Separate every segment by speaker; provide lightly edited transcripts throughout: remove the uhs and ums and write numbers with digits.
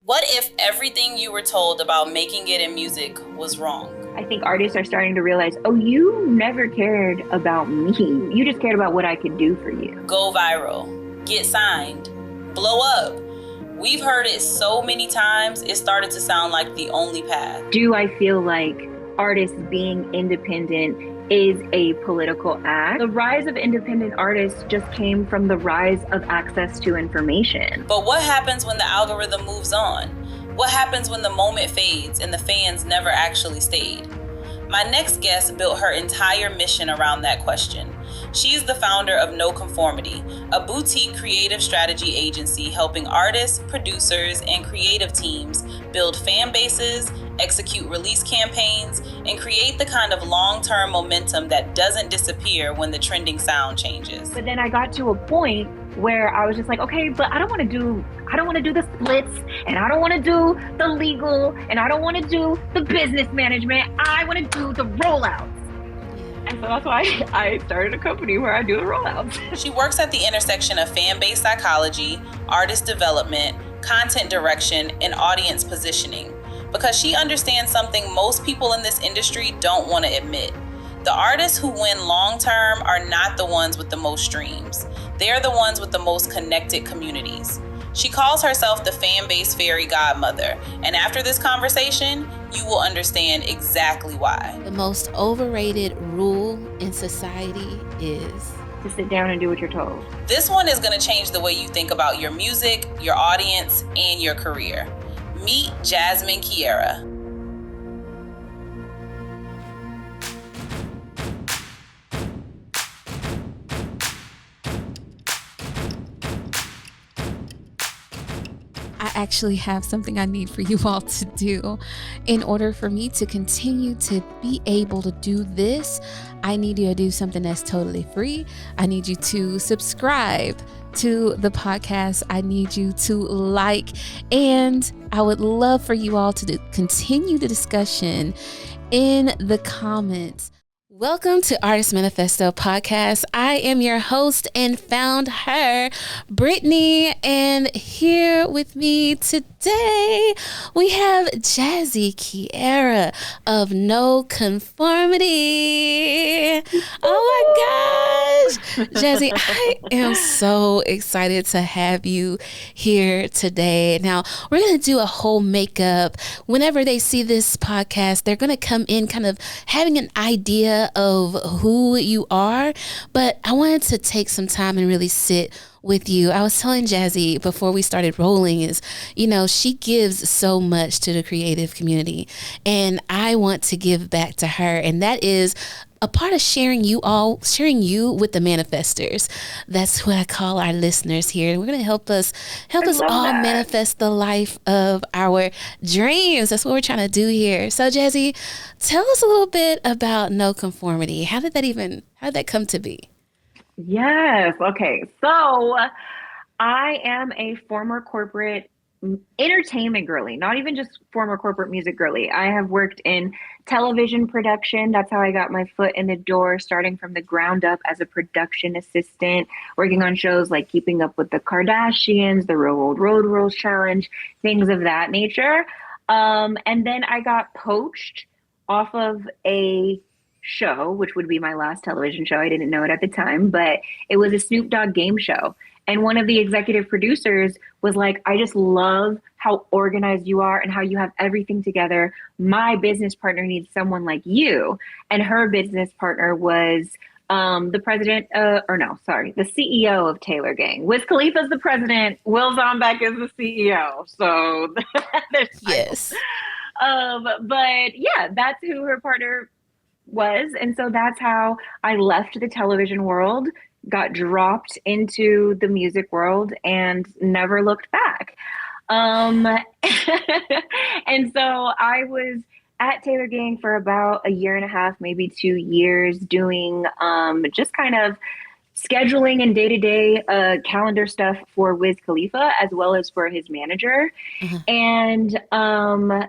Speaker 1: What if everything you were told about making it in music was wrong?
Speaker 2: I think artists are starting to realize, oh, you never cared about me. You just cared about what I could do for you.
Speaker 1: Go viral, get signed, blow up. We've heard it so many times, it started to sound like the only path.
Speaker 2: Do I feel like artists being independent is a political act? The rise of independent artists just came from the rise of access to information.
Speaker 1: But what happens when the algorithm moves on? What happens when the moment fades and the fans never actually stayed? My next guest built her entire mission around that question. She's the founder of No Conformity, a boutique creative strategy agency helping artists, producers, and creative teams build fan bases, execute release campaigns, and create the kind of long-term momentum that doesn't disappear when the trending sound changes.
Speaker 2: But then I got to a point where I was just like, okay, but I don't want to do the splits, and I don't want to do the legal, and I don't want to do the business management. I want to do the rollouts. And so that's why I started a company where I do the rollouts.
Speaker 1: She works at the intersection of fan-based psychology, artist development, content direction, and audience positioning, because she understands something most people in this industry don't want to admit. The artists who win long-term are not the ones with the most streams. They're the ones with the most connected communities. She calls herself the fan-based fairy godmother, and after this conversation, you will understand exactly why.
Speaker 3: The most overrated rule in society is
Speaker 2: to sit down and do what you're told.
Speaker 1: This one is going to change the way you think about your music, your audience, and your career. Meet Jazzmyne Kierra.
Speaker 3: I actually have something I need for you all to do. In order for me to continue to be able to do this, I need you to do something that's totally free. I need you to subscribe to the podcast. I need you to like, and I would love for you all to continue the discussion in the comments. Welcome to Artist Manifesto podcast. I am your host and founder, Brittneye, and here with me today we have Jazzmyne Kierra of No Conformity. Oh my gosh, Jazzy, I am so excited to have you here today. Now, we're going to do a whole makeup. Whenever they see this podcast, they're going to come in kind of having an idea of who you are, but I wanted to take some time and really sit with you. I was telling Jazzy before we started rolling is, she gives so much to the creative community, and I want to give back to her, and that is a part of sharing you with the manifestors. That's what I call our listeners here. We're going to help us all manifest the life of our dreams. That's what we're trying to do here. So Jazzy, tell us a little bit about No Conformity. How did that come to be?
Speaker 2: Yes. Okay. So I am a former corporate entertainment girly, not even just former corporate music girly. I have worked in television production. That's how I got my foot in the door, starting from the ground up as a production assistant, working on shows like Keeping Up with the Kardashians, the Real World Road Rules Challenge, things of that nature. And then I got poached off of a show, which would be my last television show. I didn't know it at the time, but it was a Snoop Dogg game show. And one of the executive producers was like, I just love how organized you are and how you have everything together. My business partner needs someone like you. And her business partner was the CEO of Taylor Gang. Wiz Khalifa's the president. Will Zombek is the CEO. So
Speaker 3: yes.
Speaker 2: But yeah, that's who her partner was. And so that's how I left the television world, got dropped into the music world, and never looked back. And so I was at Taylor Gang for about a year and a half, maybe 2 years, doing just kind of scheduling and day-to-day calendar stuff for Wiz Khalifa, as well as for his manager. Mm-hmm. And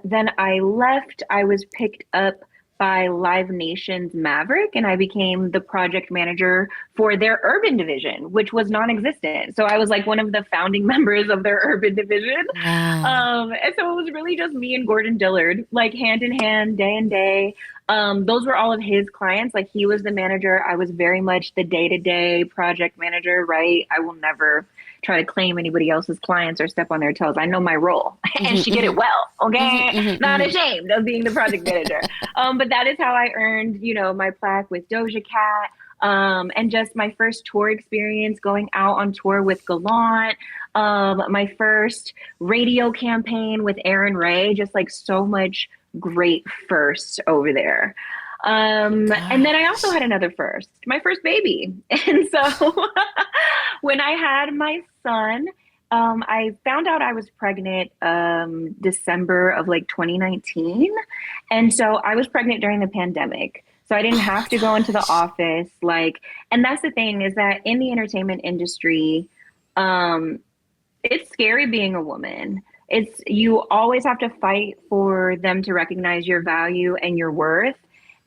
Speaker 2: then I left. I was picked up by Live Nation's Maverick, and I became the project manager for their urban division, which was non-existent. So I was like one of the founding members of their urban division.
Speaker 3: Wow.
Speaker 2: And so it was really just me and Gordon Dillard, like hand in hand, day and day. Those were all of his clients. Like he was the manager. I was very much the day-to-day project manager, right? I will never try to claim anybody else's clients or step on their toes. I know my role and she did it well. Okay. Not ashamed of being the project manager. But that is how I earned, you know, my plaque with Doja Cat. And just my first tour experience going out on tour with Gallant, my first radio campaign with Aaron Ray, just like so much great firsts over there. And then I also had another first, my first baby. And so when I had my son, I found out I was pregnant December of like 2019. And so I was pregnant during the pandemic. So I didn't have to go into the office. Like, and that's the thing is that in the entertainment industry, it's scary being a woman. You always have to fight for them to recognize your value and your worth.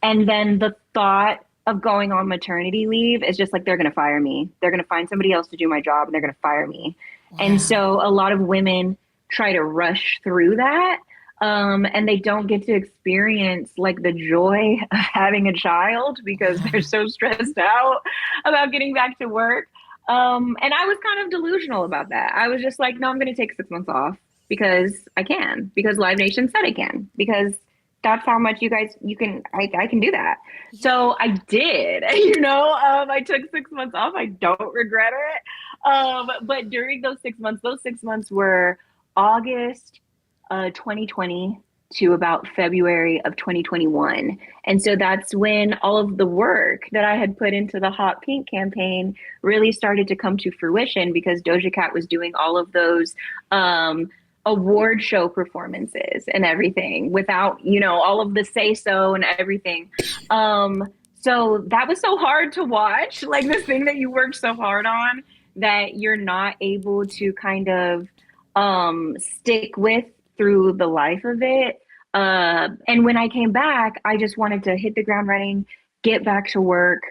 Speaker 2: And then the thought of going on maternity leave is just like, they're going to fire me. They're going to find somebody else to do my job and they're going to fire me. Wow. And so a lot of women try to rush through that. And they don't get to experience like the joy of having a child because they're so stressed out about getting back to work. And I was kind of delusional about that. I was just like, no, I'm going to take 6 months off because I can, because Live Nation said I can, because that's how much I can do that. So I did, I took 6 months off. I don't regret it. But during those 6 months were August 2020 to about February of 2021. And so that's when all of the work that I had put into the Hot Pink campaign really started to come to fruition because Doja Cat was doing all of those award show performances and everything without, all of the say-so and everything. So that was so hard to watch, like this thing that you worked so hard on that you're not able to kind of stick with through the life of it. And when I came back, I just wanted to hit the ground running, get back to work.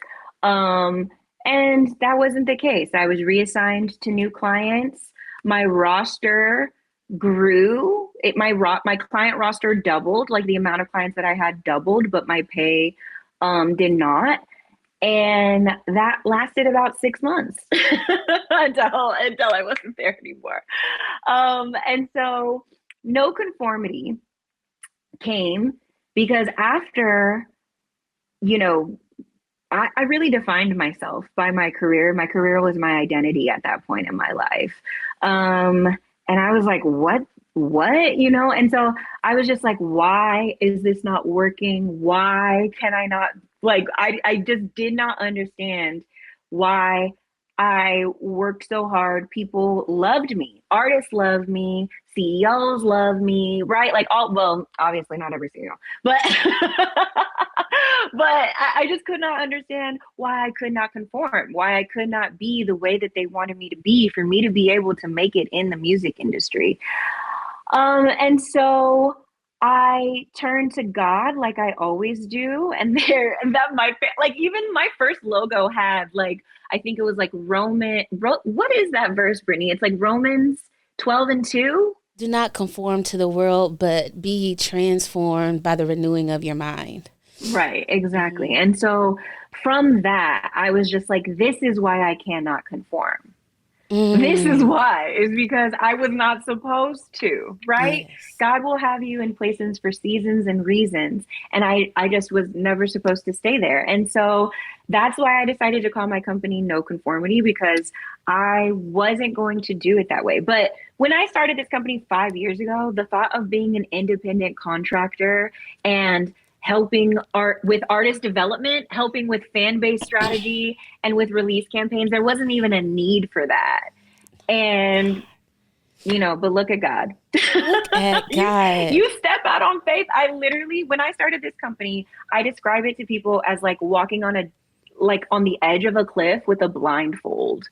Speaker 2: And that wasn't the case. I was reassigned to new clients. My roster grew. My client roster doubled, like the amount of clients that I had doubled, but my pay did not. And that lasted about 6 months until I wasn't there anymore. And so No Conformity came because after, I really defined myself by my career. My career was my identity at that point in my life. And I was like, what, And so I was just like, why is this not working? Why can I not, I just did not understand why I worked so hard. People loved me. Artists loved me. CEOs loved me, right? Obviously not every CEO, but I just could not understand why I could not conform, why I could not be the way that they wanted me to be for me to be able to make it in the music industry. And so I turned to God like I always do. And even my first logo had I think it was what is that verse, Brittneye? It's like Romans 12:2.
Speaker 3: Do not conform to the world, but be ye transformed by the renewing of your mind.
Speaker 2: Right, exactly. And so from that, I was just like, this is why I cannot conform. This is why, is because I was not supposed to, right? Yes. God will have you in places for seasons and reasons. And I just was never supposed to stay there. And so that's why I decided to call my company No Conformity, because I wasn't going to do it that way. But when I started this company 5 years ago, the thought of being an independent contractor and helping with artist development, helping with fan base strategy and with release campaigns, there wasn't even a need for that. And, but look at God.
Speaker 3: Look at God.
Speaker 2: You step out on faith. I literally, when I started this company, I describe it to people as walking on on the edge of a cliff with a blindfold.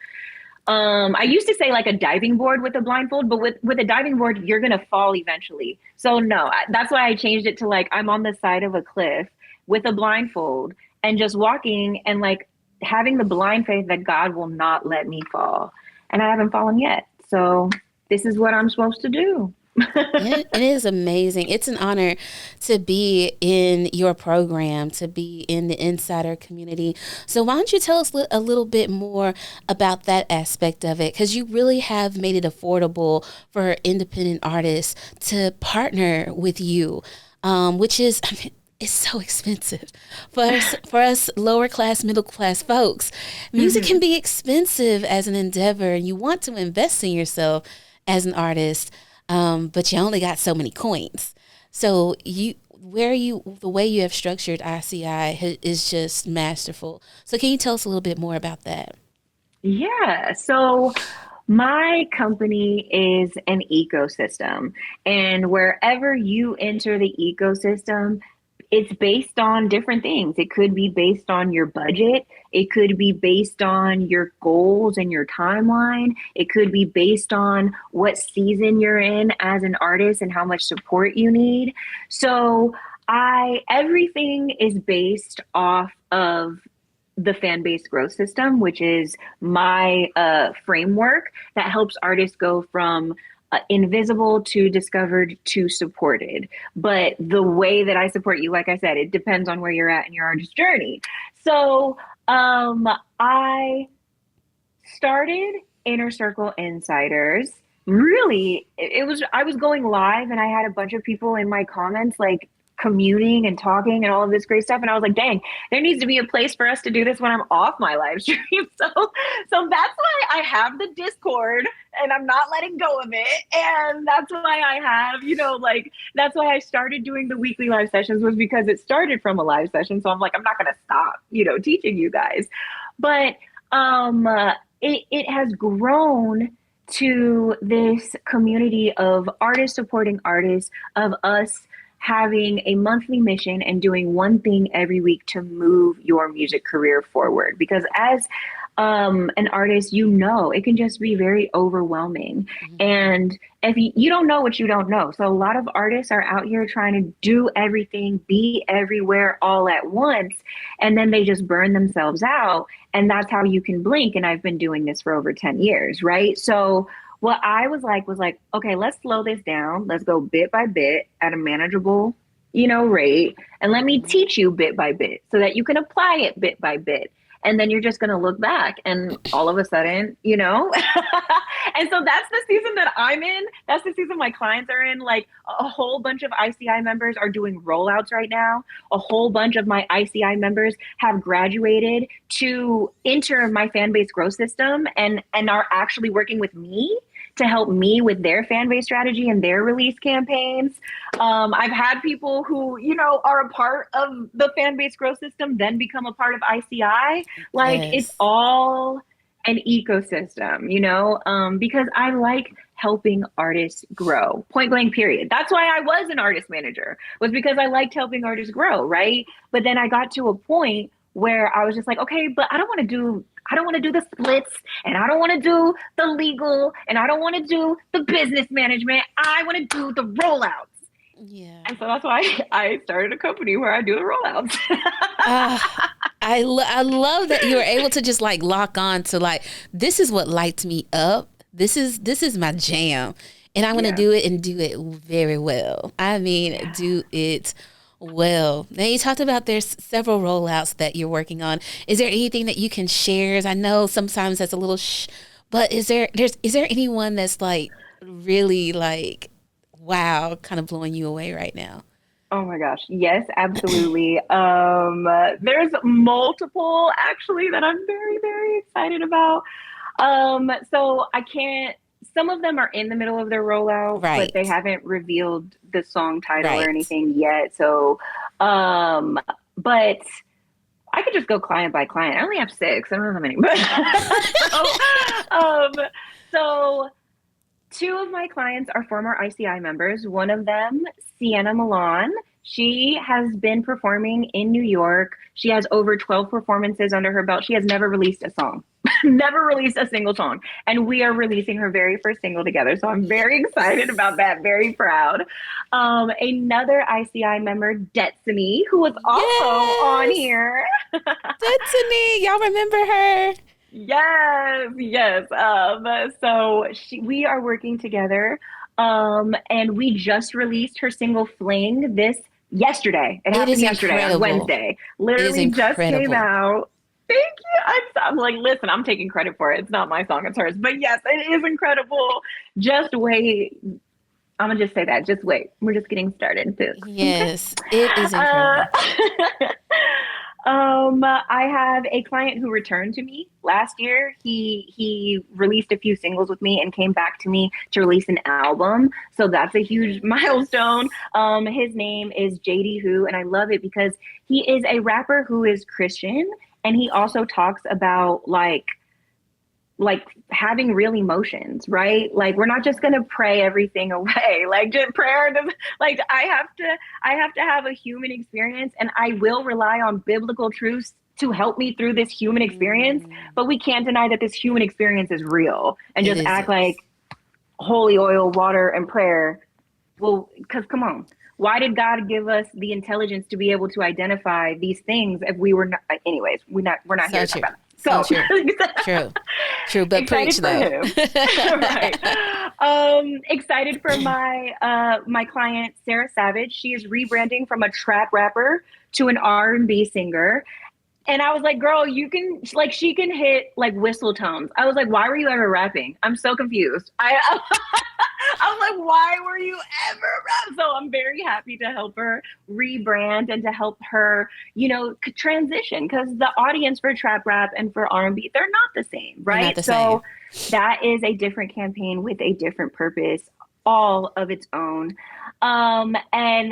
Speaker 2: I used to say a diving board with a blindfold, but with a diving board, you're going to fall eventually. So no, that's why I changed it to I'm on the side of a cliff with a blindfold and just walking and like having the blind faith that God will not let me fall. And I haven't fallen yet. So this is what I'm supposed to do.
Speaker 3: It is amazing. It's an honor to be in your program, to be in the insider community. So why don't you tell us a little bit more about that aspect of it? Because you really have made it affordable for independent artists to partner with you, which is, I mean, it's so expensive for us lower class, middle class folks. Music can be expensive as an endeavor, and you want to invest in yourself as an artist. But you only got so many coins. So the way you have structured ICI is just masterful. So can you tell us a little bit more about that?
Speaker 2: Yeah. So my company is an ecosystem, and wherever you enter the ecosystem, it's based on different things. It could be based on your budget. It could be based on your goals and your timeline. It could be based on what season you're in as an artist and how much support you need. So everything is based off of the fan base growth system, which is my framework that helps artists go from invisible to discovered to supported. But the way that I support you, like I said, it depends on where you're at in your artist journey. So I started Inner Circle Insiders. Really, I was going live and I had a bunch of people in my comments like communing and talking and all of this great stuff. And I was like, dang, there needs to be a place for us to do this when I'm off my live stream. So that's why I have the Discord and I'm not letting go of it. And that's why I have, that's why I started doing the weekly live sessions, was because it started from a live session. So I'm like, I'm not going to stop, teaching you guys. But it has grown to this community of artists supporting artists, of us having a monthly mission and doing one thing every week to move your music career forward. Because as an artist, it can just be very overwhelming. Mm-hmm. And if you don't know what you don't know. So a lot of artists are out here trying to do everything, be everywhere all at once, and then they just burn themselves out. And that's how you can blink. And I've been doing this for over 10 years, right? So what I was like, okay, let's slow this down. Let's go bit by bit at a manageable, rate. And let me teach you bit by bit so that you can apply it bit by bit. And then you're just going to look back and all of a sudden, And so that's the season that I'm in. That's the season my clients are in. Like a whole bunch of ICI members are doing rollouts right now. A whole bunch of my ICI members have graduated to enter my fan base growth system and are actually working with me to help me with their fan base strategy and their release campaigns. I've had people who, are a part of the fan base growth system, then become a part of ICI. Like yes. It's all an ecosystem, because I like helping artists grow, point blank period. That's why I was an artist manager, was because I liked helping artists grow. Right. But then I got to a point where I was just like, okay, but I don't want to do the splits, and I don't want to do the legal, and I don't want to do the business management. I want to do the rollouts. Yeah. And so that's why I started a company where I do the rollouts.
Speaker 3: I love that you were able to just like lock on to like, this is what lights me up. This is my jam. And I'm going to do it and do it very well. I mean, do it well. Now you talked about there's several rollouts that you're working on. Is there anything that you can share? I know sometimes that's a little but is there anyone that's like really like, wow, kind of blowing you away right now?
Speaker 2: Oh my gosh. Yes, absolutely. There's multiple actually that I'm very, very excited about. So some of them are in the middle of their rollout, right, but they haven't revealed the song title or anything yet. So, but I could just go client by client. I only have 6. I don't know how many. So 2 of my clients are former ICI members. One of them, Sienna Milan. She has been performing in New York. She has over 12 performances under her belt. She has never released a song. never released a single song. And we are releasing her very first single together. So I'm very excited about that. Very proud. Another ICI member, Jazzmyne, who was also on here.
Speaker 3: Destiny, y'all remember her?
Speaker 2: Yes, yes. So we are working together. And we just released her single Fling yesterday. It happened yesterday on Wednesday. Literally just came out. Thank you. I'm like, listen, I'm taking credit for it. It's not my song, it's hers. But yes, it is incredible. Just wait. I'm gonna just say that. Just wait. We're just getting started.
Speaker 3: Yes, it is incredible.
Speaker 2: I have a client who returned to me last year. He released a few singles with me and came back to me to release an album. So that's a huge milestone. His name is JD Who, and I love it because he is a rapper who is Christian, and he also talks about like having real emotions, right? Like, we're not just going to pray everything away. Like, just prayer, like I have to have a human experience, and I will rely on biblical truths to help me through this human experience. But we can't deny that this human experience is real, and just act like holy oil, water, and prayer. Well, because come on. Why did God give us the intelligence to be able to identify these things if we were not, anyways, we're not here to talk about it. So
Speaker 3: true, but preach though.
Speaker 2: Right. Excited for my client Sarah Savage. She is rebranding from a trap rapper to an R&B singer. And I was like, girl, she can hit like whistle tones. I was like, why were you ever rapping? I'm so confused. I was like, why were you ever rap? So I'm very happy to help her rebrand and to help her, transition, because the audience for trap rap and for R&B, they're not the same, right? So that is a different campaign with a different purpose, all of its own. And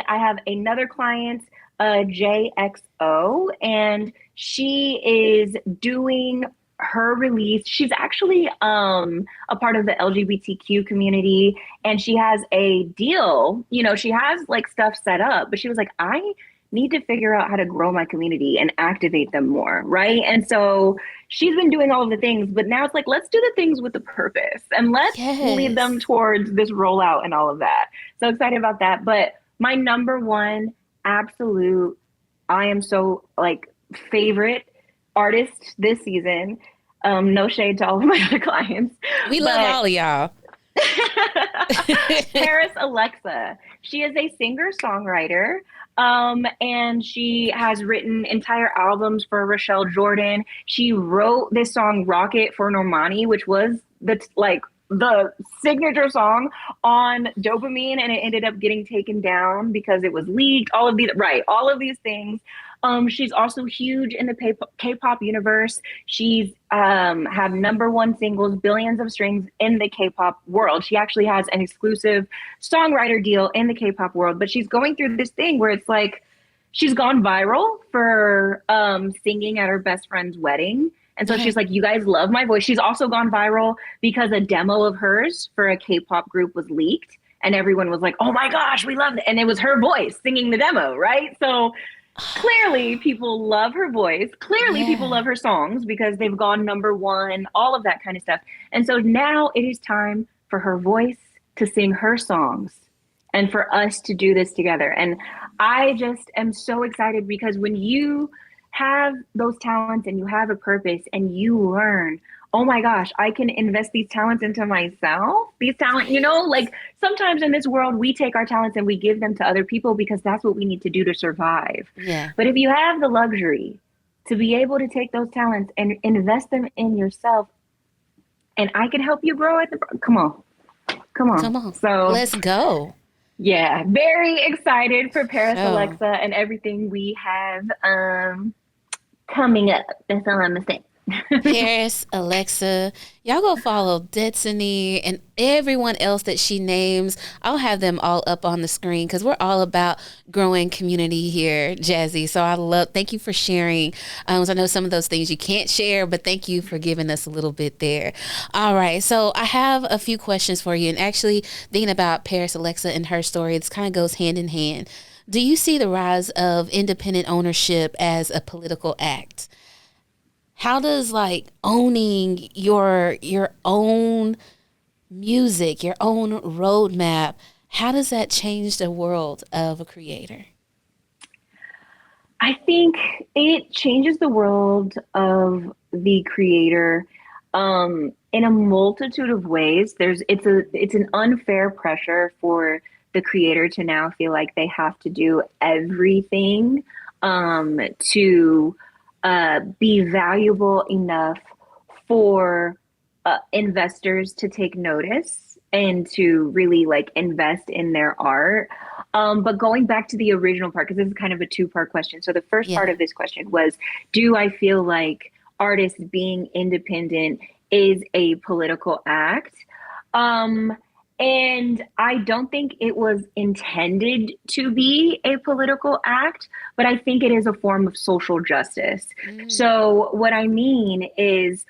Speaker 2: I have another client, JXO, and she is doing her release. She's actually a part of the LGBTQ community, and she has a deal. She has like stuff set up, but she was like, I need to figure out how to grow my community and activate them more, right? And so she's been doing all of the things, but now it's like, let's do the things with the purpose, and let's lead them towards this rollout and all of that. So excited about that. But my number one absolute, I am so favorite artist this season. No shade to all of my other clients.
Speaker 3: We love all of y'all.
Speaker 2: Paris Alexa. She is a singer-songwriter. And she has written entire albums for Rochelle Jordan. She wrote this song Rocket for Normani, which was the signature song on Dopamine, and it ended up getting taken down because it was leaked. All of these things. She's also huge in the K-pop universe. She's have #1 singles, billions of streams in the K-pop world. She actually has an exclusive songwriter deal in the K-pop world, but she's going through this thing where it's like she's gone viral for singing at her best friend's wedding. And so she's like, you guys love my voice. She's also gone viral because a demo of hers for a K-pop group was leaked, and everyone was like, oh my gosh, we love it. And it was her voice singing the demo, right? So clearly people love her voice. Clearly people love her songs because they've gone #1, all of that kind of stuff. And so now it is time for her voice to sing her songs and for us to do this together. And I just am so excited because when you have those talents and you have a purpose and you learn, oh my gosh, I can invest these talents into myself. These talents, sometimes in this world, we take our talents and we give them to other people because that's what we need to do to survive. Yeah. But if you have the luxury to be able to take those talents and invest them in yourself, and I can help you grow come on. So
Speaker 3: let's go.
Speaker 2: Yeah. Very excited for Paris Alexa and everything we have coming up. That's all I'm going to say.
Speaker 3: Paris, Alexa, y'all go follow Destiny and everyone else that she names. I'll have them all up on the screen because we're all about growing community here, Jazzy. So thank you for sharing. So I know some of those things you can't share, but thank you for giving us a little bit there. All right. So I have a few questions for you, and actually thinking about Paris Alexa and her story, this kind of goes hand in hand. Do you see the rise of independent ownership as a political act? how does like owning your own music, your own roadmap, how does that change the world of a creator?
Speaker 2: I think it changes the world of the creator in a multitude of ways. It's an unfair pressure for the creator to now feel like they have to do everything to be valuable enough for investors to take notice and to really like invest in their art. But going back to the original part, because this is kind of a two-part question. So the first part of this question was, do I feel like artists being independent is a political act? And I don't think it was intended to be a political act, but I think it is a form of social justice. So what I mean is,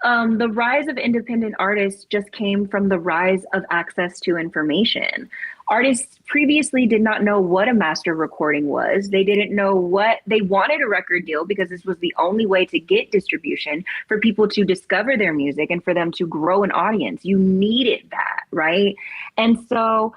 Speaker 2: the rise of independent artists just came from the rise of access to information. Artists previously did not know what a master recording was. They didn't know what they wanted a record deal because this was the only way to get distribution for people to discover their music and for them to grow an audience. You needed that, right? And so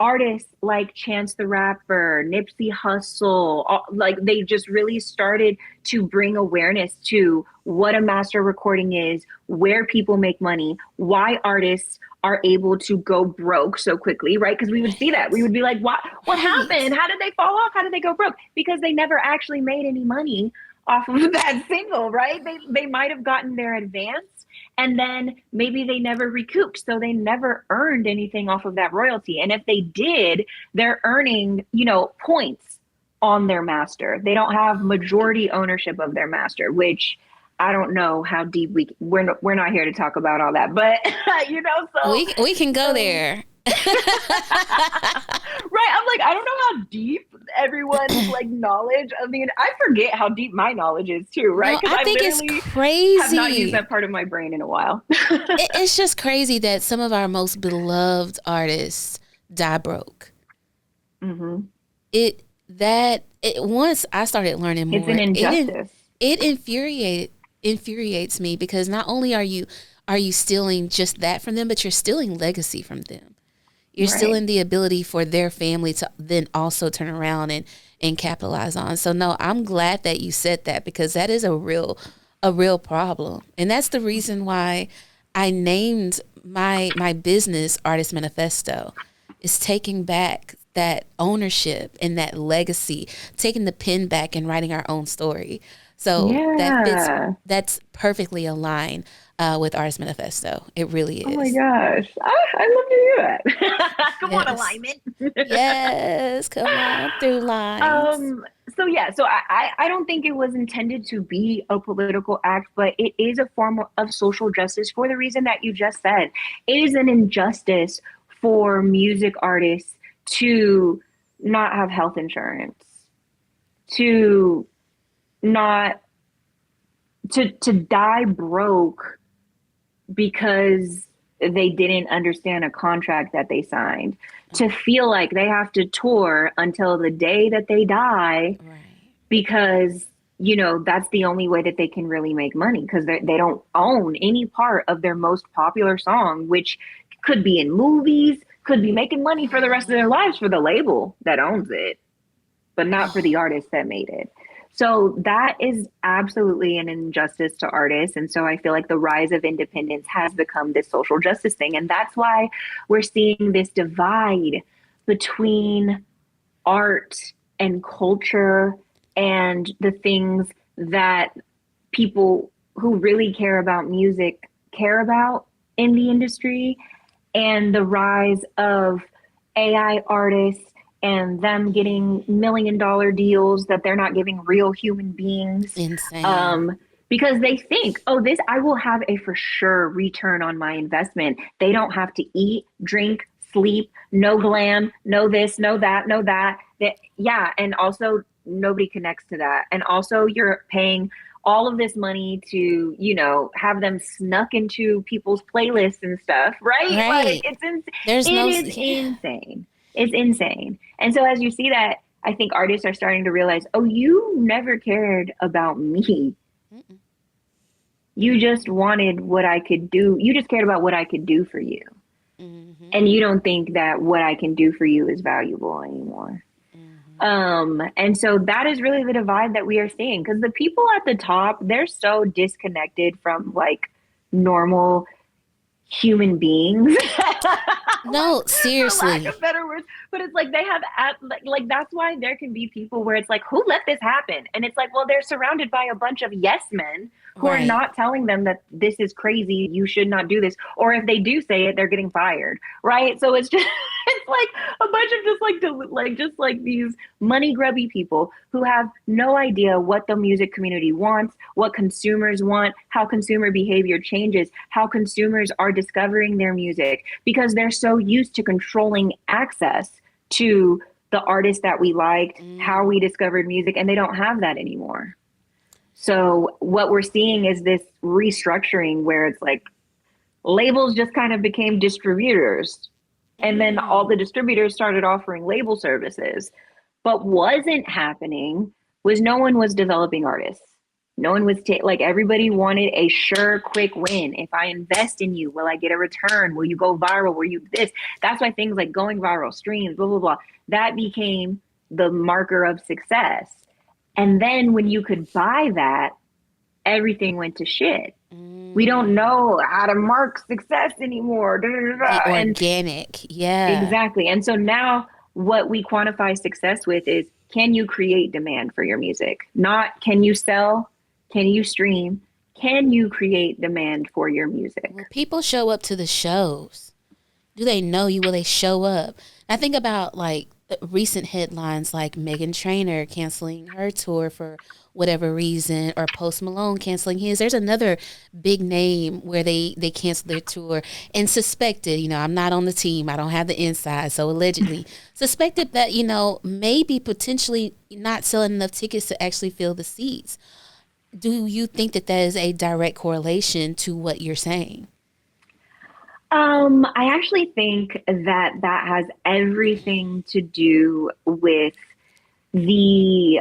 Speaker 2: artists like Chance the Rapper, Nipsey Hussle, like they just really started to bring awareness to what a master recording is, where people make money, why artists are able to go broke so quickly, right? Because we would see that. We would be like, what happened? How did they fall off? How did they go broke? Because they never actually made any money off of that single, right? They might have gotten their advance and then maybe they never recouped. So they never earned anything off of that royalty. And if they did, they're earning, points on their master. They don't have majority ownership of their master, which I don't know how deep we're not here to talk about all that, but so
Speaker 3: we can go there.
Speaker 2: Right. I'm like, I don't know how deep everyone's like knowledge of I forget how deep my knowledge is too, right?
Speaker 3: Because I think it's crazy.
Speaker 2: Have not used that part of my brain in a while.
Speaker 3: It's just crazy that some of our most beloved artists die broke.
Speaker 2: Mm-hmm.
Speaker 3: Once I started learning more,
Speaker 2: it's an injustice.
Speaker 3: It infuriates me because not only are you stealing just that from them, but you're stealing legacy from them. You're stealing the ability for their family to then also turn around and capitalize on. So no, I'm glad that you said that because that is a real problem. And that's the reason why I named my business Artist Manifesto. Is taking back that ownership and that legacy, taking the pen back and writing our own story. So that's perfectly aligned with Artist Manifesto. It really is.
Speaker 2: Oh my gosh. I love to hear that. Come on, alignment.
Speaker 3: Yes, come on through lines.
Speaker 2: So I don't think it was intended to be a political act, but it is a form of social justice for the reason that you just said. It is an injustice for music artists to not have health insurance, to die broke because they didn't understand a contract that they signed, to feel like they have to tour until the day that they die, because that's the only way that they can really make money, because they don't own any part of their most popular song, which could be in movies, could be making money for the rest of their lives for the label that owns it, but not for the artist that made it. So that is absolutely an injustice to artists. And so I feel like the rise of independence has become this social justice thing. And that's why we're seeing this divide between art and culture and the things that people who really care about music care about in the industry, and the rise of AI artists and them getting $1 million deals that they're not giving real human beings.
Speaker 3: Insane.
Speaker 2: Because they think, I will have a for sure return on my investment. They don't have to eat, drink, sleep, no glam, no this, no that, no that. Yeah. And also nobody connects to that. And also you're paying all of this money to, have them snuck into people's playlists and stuff, right? Like, it's insane. It's insane. And so as you see that, I think artists are starting to realize, you never cared about me. You just wanted what I could do. You just cared about what I could do for you.
Speaker 3: Mm-hmm.
Speaker 2: And you don't think that what I can do for you is valuable anymore. And so that is really the divide that we are seeing, because the people at the top, they're so disconnected from like normal human beings.
Speaker 3: No, seriously.
Speaker 2: For lack of better words. But it's like they have like that's why there can be people where it's like, who let this happen? And it's like, well, they're surrounded by a bunch of yes men who are not telling them that this is crazy, you should not do this. Or if they do say it, they're getting fired. Right. So it's just it's like a bunch of just like these money grubby people who have no idea what the music community wants, what consumers want, how consumer behavior changes, how consumers are discovering their music, because they're so used to controlling access to the artists that we liked, how we discovered music, and they don't have that anymore. So what we're seeing is this restructuring where it's like labels just kind of became distributors. And then all the distributors started offering label services. But wasn't happening was no one was developing artists. No one was like, everybody wanted a sure, quick win. If I invest in you, will I get a return? Will you go viral? Will you this? That's why things like going viral, streams, blah, blah, blah, that became the marker of success. And then when you could buy that, everything went to shit. We don't know how to mark success anymore.
Speaker 3: Organic. Yeah.
Speaker 2: Exactly. And so now what we quantify success with is, can you create demand for your music? Not can you sell? Can you stream? Can you create demand for your music?
Speaker 3: Will people show up to the shows? Do they know you? Will they show up? I think about like recent headlines like Meghan Trainor canceling her tour for whatever reason, or Post Malone canceling his. There's another big name where they canceled their tour and suspected, I'm not on the team, I don't have the inside, so allegedly suspected that, maybe potentially not selling enough tickets to actually fill the seats. Do you think that is a direct correlation to what you're saying?
Speaker 2: I actually think that has everything to do with the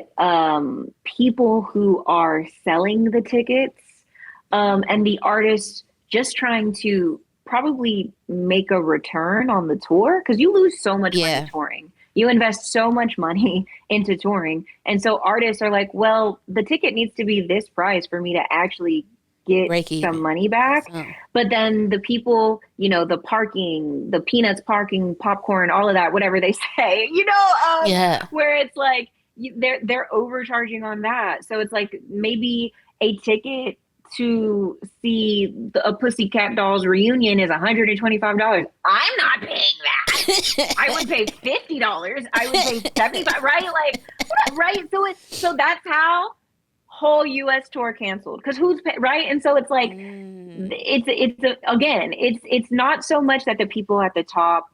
Speaker 2: people who are selling the tickets, and the artists just trying to probably make a return on the tour, because you lose so much money touring. You invest so much money into touring. And so artists are like, well, the ticket needs to be this price for me to actually get some money back. But then the people, the parking, the peanuts, parking, popcorn, all of that, whatever they say, where it's like they're overcharging on that. So it's like maybe a ticket to see a Pussycat Dolls reunion is $125. I'm not paying that. I would pay $50. I would pay $75, right? Like, right? So that's how whole U.S. tour canceled, because who's right? And so it's like it's not so much that the people at the top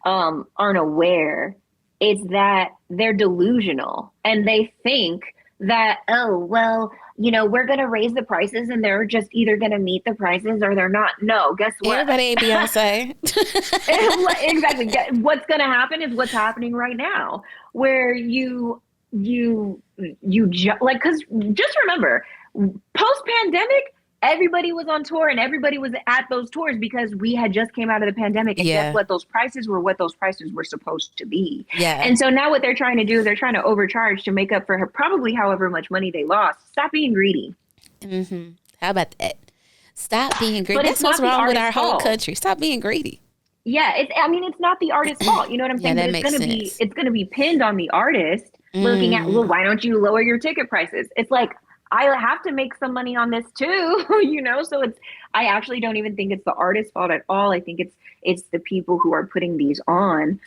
Speaker 2: aren't aware. It's that they're delusional and they think that, oh, well, we're going to raise the prices and they're just either going to meet the prices or they're not. No, guess what?
Speaker 3: Everybody ain't Beyonce.
Speaker 2: Exactly. What's going to happen is what's happening right now, where because just remember, post-pandemic, everybody was on tour and everybody was at those tours because we had just came out of the pandemic, and guess what? Those prices were what those prices were supposed to be. Yeah. And so now what they're trying to do, they're trying to overcharge to make up for probably however much money they lost. Stop being greedy.
Speaker 3: Mm-hmm. How about that? Stop being greedy. That's what's wrong with our whole country. Stop being greedy.
Speaker 2: Yeah, it's not the artist's fault. You know what I'm saying?
Speaker 3: That
Speaker 2: but
Speaker 3: it's
Speaker 2: gonna be pinned on the artist looking at, well, why don't you lower your ticket prices? It's like, I have to make some money on this too, so I actually don't even think it's the artist's fault at all. I think it's the people who are putting these on,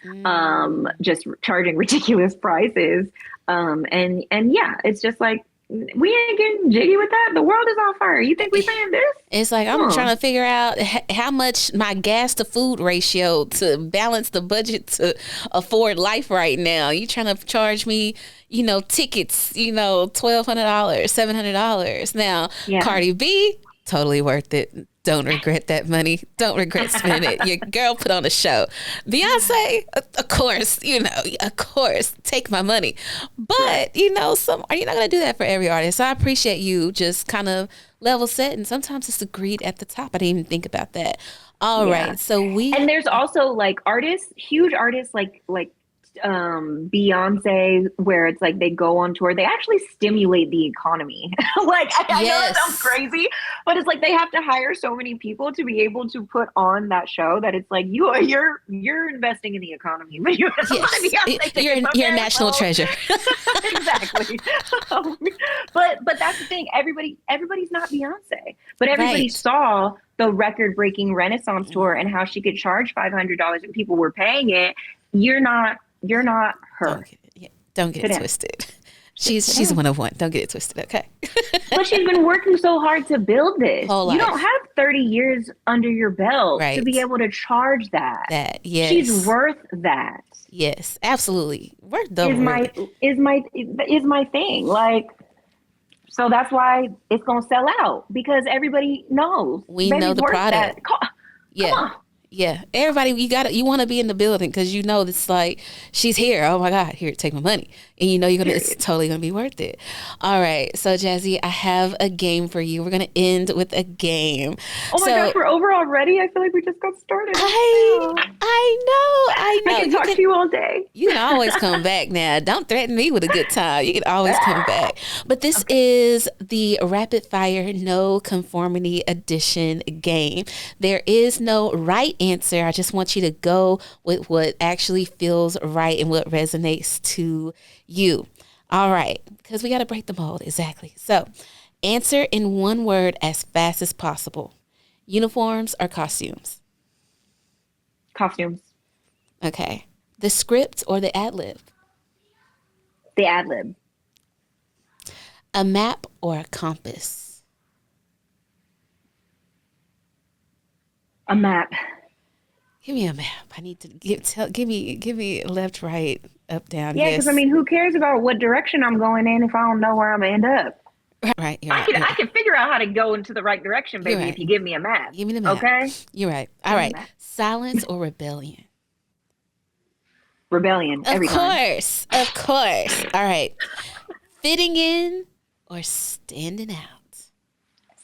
Speaker 2: just charging ridiculous prices. And yeah, it's just like, we ain't getting jiggy with that. The world is on fire. You think we paying this?
Speaker 3: It's like, I'm trying to figure out how much my gas to food ratio to balance the budget to afford life right now. You trying to charge me, tickets, $1,200, $700. Now, Cardi B, totally worth it. Don't regret that money. Don't regret spending it. Your girl put on a show. Beyonce, of course, take my money. But, you're not going to do that for every artist. So I appreciate you just kind of level set, and sometimes it's the greed at the top. I didn't even think about that. All
Speaker 2: Yeah.
Speaker 3: right, so
Speaker 2: And there's also like artists, huge artists like Beyonce, where it's like they go on tour, they actually stimulate the economy. Like I know that sounds
Speaker 3: yes,
Speaker 2: crazy, but it's like they have to hire so many people to be able to put on that show that it's like you're investing in the economy when you have
Speaker 3: yes,
Speaker 2: Beyonce
Speaker 3: you're
Speaker 2: tickets.
Speaker 3: you're a
Speaker 2: Okay,
Speaker 3: national
Speaker 2: so
Speaker 3: treasure.
Speaker 2: exactly. Um, but that's the thing. Everybody's not Beyonce, but everybody
Speaker 3: Right.
Speaker 2: saw the record breaking Renaissance tour and
Speaker 3: Mhm.
Speaker 2: how she could charge $500 and people were paying it. You're not
Speaker 3: Don't
Speaker 2: her.
Speaker 3: get it. Yeah, don't get
Speaker 2: Sit
Speaker 3: it
Speaker 2: down.
Speaker 3: twisted.
Speaker 2: Sit
Speaker 3: She's
Speaker 2: down.
Speaker 3: one of one. Don't get it twisted. Okay.
Speaker 2: But she's been working so hard to build this.
Speaker 3: Whole
Speaker 2: You don't
Speaker 3: life.
Speaker 2: have 30 years under your belt to be
Speaker 3: Right.
Speaker 2: able to charge that.
Speaker 3: That.
Speaker 2: She's
Speaker 3: Yes.
Speaker 2: worth that.
Speaker 3: Yes. Absolutely. Worth though,
Speaker 2: Is my
Speaker 3: really.
Speaker 2: is my is my thing. Like, so that's why it's gonna sell out because everybody knows
Speaker 3: We know
Speaker 2: baby's
Speaker 3: the
Speaker 2: worth
Speaker 3: product.
Speaker 2: that. Come
Speaker 3: Yeah.
Speaker 2: on.
Speaker 3: Yeah. Everybody, you want to be in the building because you know it's like she's here. Oh my God, here, take my money, and you know it's
Speaker 2: Period.
Speaker 3: totally gonna be worth it. All right, so Jazzy, I have a game for you. We're gonna end with a game.
Speaker 2: Oh my gosh,
Speaker 3: So
Speaker 2: we're over already. I feel like we just got started.
Speaker 3: I
Speaker 2: Oh,
Speaker 3: I
Speaker 2: I
Speaker 3: know
Speaker 2: can talk to you all day.
Speaker 3: you can always come back now. Don't threaten me with a good time. You can always come back. But this
Speaker 2: Okay.
Speaker 3: is the rapid fire no conformity edition game. There is no right answer. I just want you to go with what actually feels right and what resonates to you. All right, because we got to break the mold. Exactly. So, answer in one word as fast as possible. Uniforms or costumes?
Speaker 2: Costumes.
Speaker 3: Okay. The script or the ad lib?
Speaker 2: The ad lib.
Speaker 3: A map or a compass?
Speaker 2: A map.
Speaker 3: Give me a map. I need to give me left, right, up, down.
Speaker 2: Yeah, because I
Speaker 3: Yes.
Speaker 2: mean, who cares about what direction I'm going in if I don't know where I'm gonna end up?
Speaker 3: Right. You're
Speaker 2: I
Speaker 3: right.
Speaker 2: can
Speaker 3: You're
Speaker 2: I
Speaker 3: right.
Speaker 2: can figure out how to go into the right direction,
Speaker 3: You're
Speaker 2: baby, if
Speaker 3: right.
Speaker 2: you give me a map.
Speaker 3: Give me the map.
Speaker 2: Okay?
Speaker 3: You're right. All
Speaker 2: Give me a
Speaker 3: right.
Speaker 2: map.
Speaker 3: Silence or rebellion?
Speaker 2: Rebellion
Speaker 3: Of
Speaker 2: every time.
Speaker 3: course. Of course. All right. Fitting in or standing out?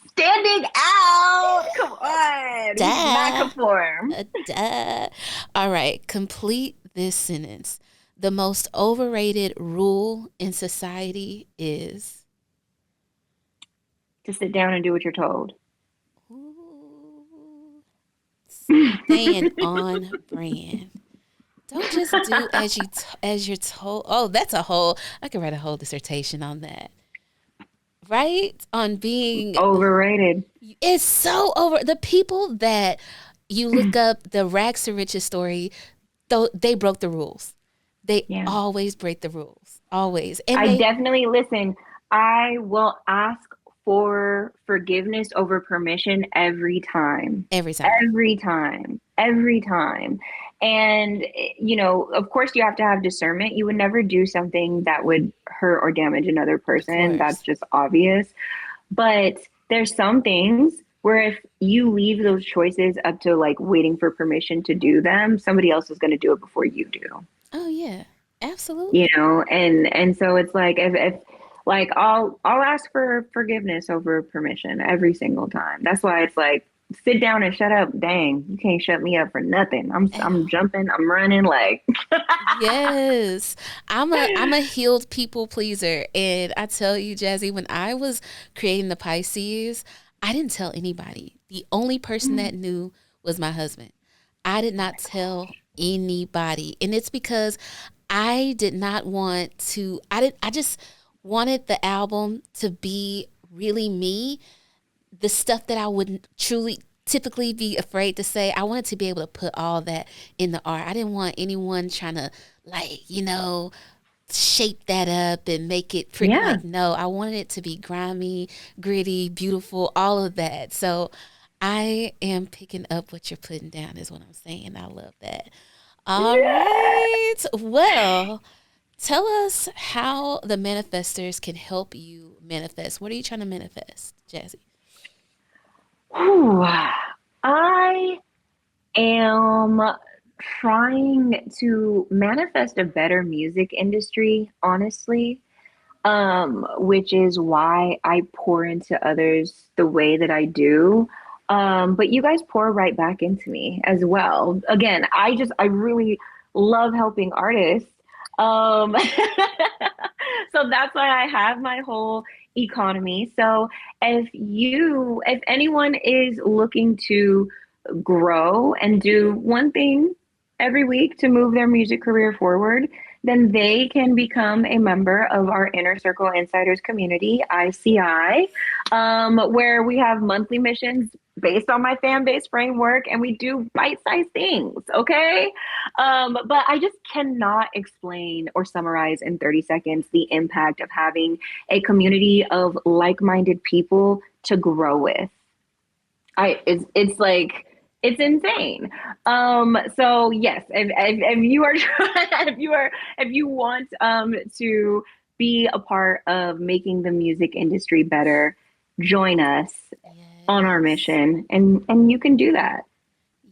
Speaker 2: Standing out. Come on. We do not
Speaker 3: Duh.
Speaker 2: conform.
Speaker 3: Duh. All right. Complete this sentence. The most overrated rule in society is.
Speaker 2: To sit down and do what you're told.
Speaker 3: Ooh, staying on brand. Don't just do as you're told. Oh, that's a whole. I could write a whole dissertation on that. Right? On being.
Speaker 2: Overrated.
Speaker 3: It's so over the people that you look up the rags to riches story. Though they broke the rules. They
Speaker 2: Yeah.
Speaker 3: always break the rules. Always, and
Speaker 2: I
Speaker 3: they
Speaker 2: definitely listen. I will ask for forgiveness over permission every time.
Speaker 3: every time.
Speaker 2: Every time. Every time. And, of course, you have to have discernment. You would never do something that would hurt or damage another
Speaker 3: Of
Speaker 2: person. That's
Speaker 3: course.
Speaker 2: just obvious. But there's some things where if you leave those choices up to like waiting for permission to do them, somebody else is going to do it before you do.
Speaker 3: Oh yeah, absolutely.
Speaker 2: And so it's like if like I'll ask for forgiveness over permission every single time. That's why it's like sit down and shut up. Dang, you can't shut me up for nothing. I'm jumping, I'm running like
Speaker 3: Yes. I'm a healed people pleaser. And I tell you, Jazzy, when I was creating the Pisces, I didn't tell anybody. The only person that knew was my husband. I did not tell anybody. And it's because I did not want to I just wanted the album to be really me, the stuff that I wouldn't truly typically be afraid to say. I wanted to be able to put all that in the art. I didn't want anyone trying to shape that up and make it pretty.
Speaker 2: yeah.
Speaker 3: Like, no, I wanted it to be grimy, gritty, beautiful, all of that. So I am picking up what you're putting down is what I'm saying. I love that. All right. Well, tell us how the manifestors can help you manifest. What are you trying to manifest, Jazzy?
Speaker 2: Whew. I am trying to manifest a better music industry, honestly. which is why I pour into others the way that I do. But you guys pour right back into me as well. Again, I really love helping artists. Um, so that's why I have my whole economy. So if anyone is looking to grow and do one thing every week to move their music career forward, then they can become a member of our Inner Circle Insiders community, ICI, where we have monthly missions based on my fan base framework, and we do bite-sized things, okay? But I just cannot explain or summarize in 30 seconds the impact of having a community of like-minded people to grow with. It's like it's insane. So yes, if you are if you want to be a part of making the music industry better, join us on our mission, and you can do that.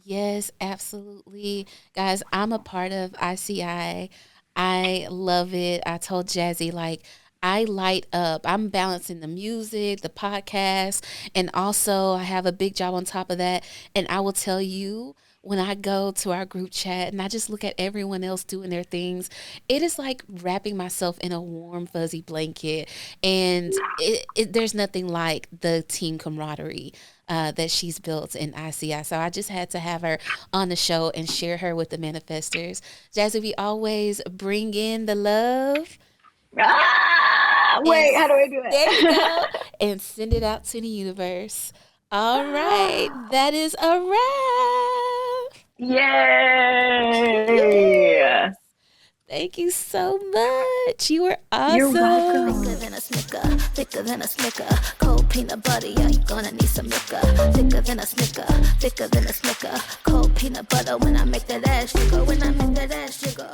Speaker 3: Yes, absolutely. Guys, I'm a part of ICI. I love it. I told Jazzy, like, I light up. I'm balancing the music, the podcast, and also I have a big job on top of that. And I will tell you, when I go to our group chat and I just look at everyone else doing their things, it is like wrapping myself in a warm, fuzzy blanket. And there's nothing like the team camaraderie that she's built in ICI. So I just had to have her on the show and share her with the Manifestors. Jazzy, we always bring in the love.
Speaker 2: Wait, how do I do it?
Speaker 3: There you go. And send it out to the universe. All right. That is a wrap.
Speaker 2: Yay!
Speaker 3: Thank you so much. You were awesome.
Speaker 2: You're welcome.
Speaker 4: Thicker than a snicker, thicker than a snicker. Cold peanut butter, yeah, you gonna need some liquor. Thicker than a snicker, thicker than a snicker. Cold peanut butter when I make that ass jiggle, when I make that ass jiggle.